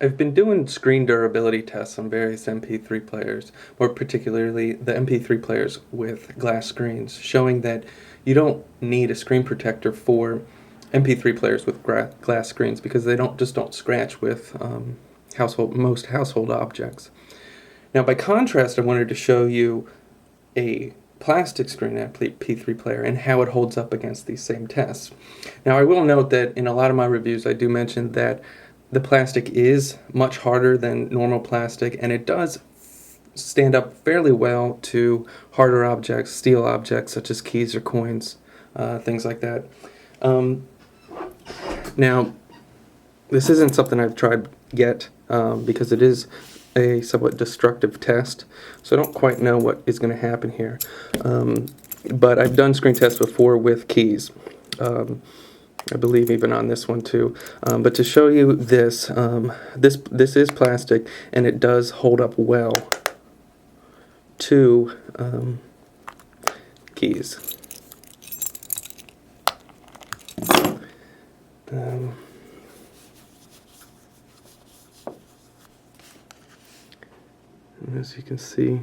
I've been doing screen durability tests on various MP3 players, more particularly the MP3 players with glass screens, showing that you don't need a screen protector for MP3 players with glass screens because they don't scratch with most household objects. Now, by contrast, I wanted to show you a plastic screen MP3 player and how it holds up against these same tests. Now, I will note that in a lot of my reviews, I do mention that the plastic is much harder than normal plastic, and it does stand up fairly well to harder objects, steel objects such as keys or coins, things like that. Um, Now, this isn't something I've tried yet because it is a somewhat destructive test, so I don't quite know what is going to happen here. But I've done screen tests before with keys. I believe even on this one too. But to show you this, this is plastic, and it does hold up well to keys. Um, as you can see,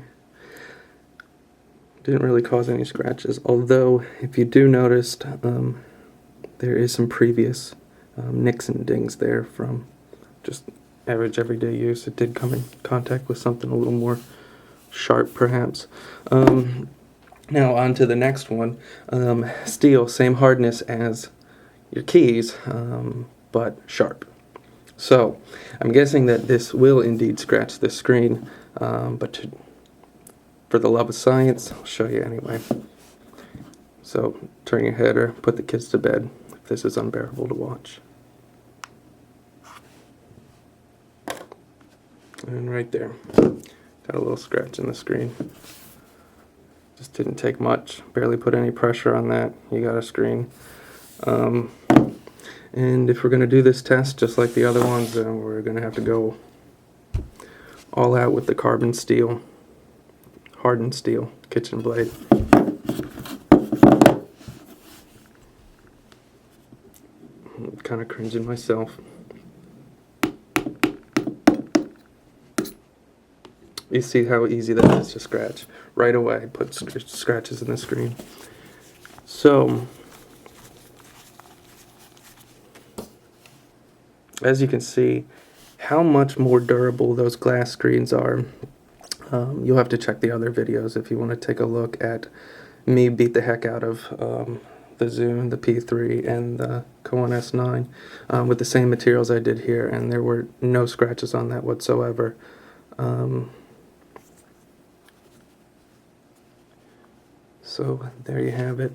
didn't really cause any scratches, although if you do notice, there is some previous nicks and dings there from just average everyday use. It did come in contact with something a little more sharp, perhaps. Now on to the next one. Steel, same hardness as your keys, but sharp. So I'm guessing that this will indeed scratch the screen, but for the love of science, I'll show you anyway. So turn your head or put the kids to bed if this is unbearable to watch. And right there, got a little scratch in the screen. Just didn't take much, barely put any pressure on that. You got a screen. And if we're going to do this test just like the other ones, then we're going to have to go all out with the carbon steel, hardened steel kitchen blade. I'm kind of cringing myself. You see how easy that is to scratch right away. Put scratches in the screen. So, as you can see, how much more durable those glass screens are. You'll have to check the other videos if you want to take a look at me beat the heck out of the Zune, the P3, and the Koan S9 with the same materials I did here, and there were no scratches on that whatsoever. So there you have it.